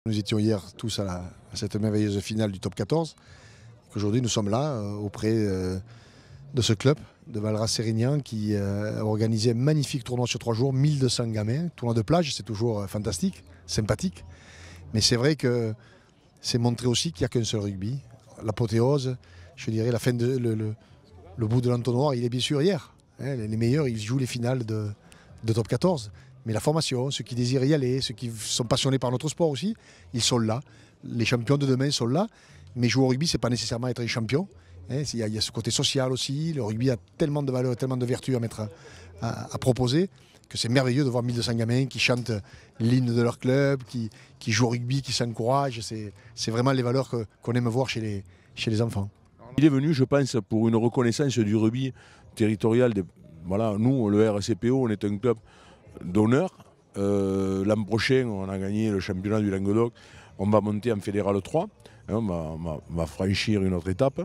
Nous étions hier tous à cette merveilleuse finale du top 14. Aujourd'hui, nous sommes là auprès de ce club de Valras-Sérignan qui a organisé un magnifique tournoi sur 3 jours, 1200 gamins. Tournoi de plage, c'est toujours fantastique, sympathique. Mais c'est vrai que c'est montrer aussi qu'il n'y a qu'un seul rugby. L'apothéose, je dirais, la fin le bout de l'entonnoir, il est bien sûr hier. Les meilleurs, ils jouent les finales de top 14. Mais la formation, ceux qui désirent y aller, ceux qui sont passionnés par notre sport aussi, ils sont là. Les champions de demain sont là. Mais jouer au rugby, ce n'est pas nécessairement être un champion. Il y a ce côté social aussi. Le rugby a tellement de valeurs, tellement de vertus à proposer que c'est merveilleux de voir 1200 gamins qui chantent l'hymne de leur club, qui jouent au rugby, qui s'encouragent. C'est vraiment les valeurs qu'on aime voir chez les enfants. Il est venu, je pense, pour une reconnaissance du rugby territorial. Voilà, nous, le RCPO, on est un club d'honneur. L'an prochain, on a gagné le championnat du Languedoc. On va monter en Fédéral 3. On va franchir une autre étape.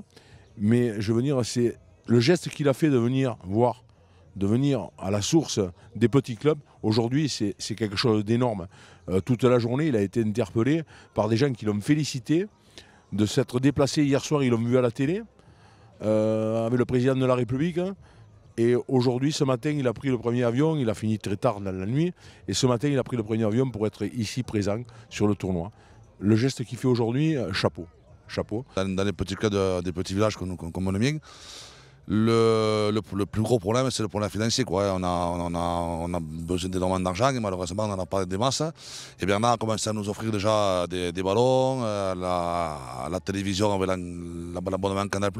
Mais je veux dire, c'est le geste qu'il a fait de venir voir, de venir à la source des petits clubs. Aujourd'hui, c'est quelque chose d'énorme. Toute la journée, il a été interpellé par des gens qui l'ont félicité de s'être déplacé hier soir. Ils l'ont vu à la télé avec le président de la République. Et aujourd'hui, ce matin, il a pris le premier avion, il a fini très tard dans la nuit, et ce matin, il a pris le premier avion pour être ici présent sur le tournoi. Le geste qu'il fait aujourd'hui, chapeau. Chapeau. Dans les petits clubs des petits villages comme le mien, le plus gros problème, c'est le problème financier, quoi. On a besoin d'énormément d'argent et malheureusement, on n'en a pas des masses. Et Bernard a commencé à nous offrir déjà des ballons, la télévision avec l'abonnement Canal+.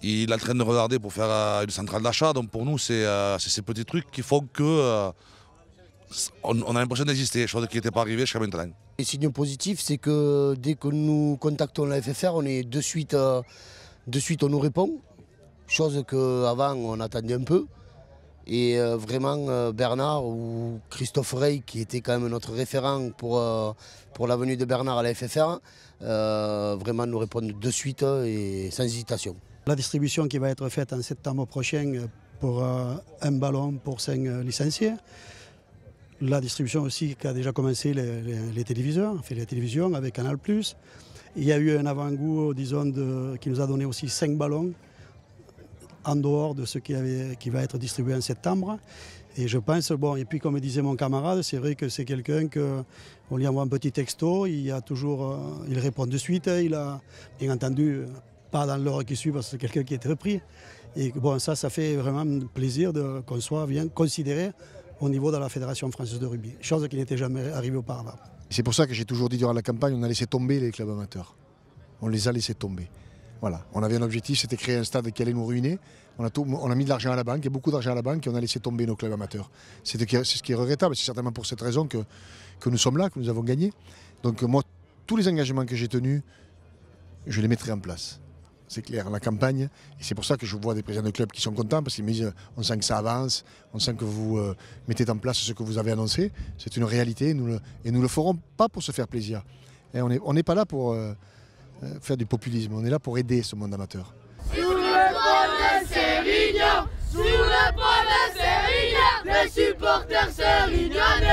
Il est en train de regarder pour faire une centrale d'achat. Donc pour nous, c'est ces petits trucs qui font que on a l'impression d'exister, chose qui n'était pas arrivée jusqu'à maintenant. Le signe positif, c'est que dès que nous contactons la FFR, on est de suite on nous répond. Chose qu'avant on attendait un peu. Et vraiment Bernard ou Christophe Rey, qui était quand même notre référent pour la venue de Bernard à la FFR, vraiment nous répondent de suite et sans hésitation. La distribution qui va être faite en septembre prochain pour un ballon pour 5 licenciés. La distribution aussi qui a déjà commencé les téléviseurs, on fait les télévisions avec Canal+. Il y a eu un avant-goût, disons, qui nous a donné aussi 5 ballons en dehors de ce qui va être distribué en septembre. Et je pense, bon, et puis comme disait mon camarade, c'est vrai que c'est quelqu'un qu'on lui envoie un petit texto, il répond de suite, il a bien entendu pas dans l'heure qui suit parce que c'est quelqu'un qui est très pris. Et bon, ça fait vraiment plaisir qu'on soit bien considéré au niveau de la Fédération française de rugby, chose qui n'était jamais arrivée auparavant. C'est pour ça que j'ai toujours dit durant la campagne, on a laissé tomber les clubs amateurs. On les a laissés tomber. Voilà. On avait un objectif, c'était créer un stade qui allait nous ruiner. On a mis de l'argent à la banque, et beaucoup d'argent à la banque, et on a laissé tomber nos clubs amateurs. C'est ce qui est regrettable. C'est certainement pour cette raison que nous sommes là, que nous avons gagné. Donc moi, tous les engagements que j'ai tenus, je les mettrai en place. C'est clair, la campagne. Et c'est pour ça que je vois des présidents de clubs qui sont contents, parce qu'ils me disent on sent que ça avance, on sent que vous mettez en place ce que vous avez annoncé. C'est une réalité, et nous ne le ferons pas pour se faire plaisir. Et on n'est pas là pour faire du populisme, on est là pour aider ce monde amateur. Sous le pont de Sérignan, sous le pont de Sérignan, les supporters sérignanais.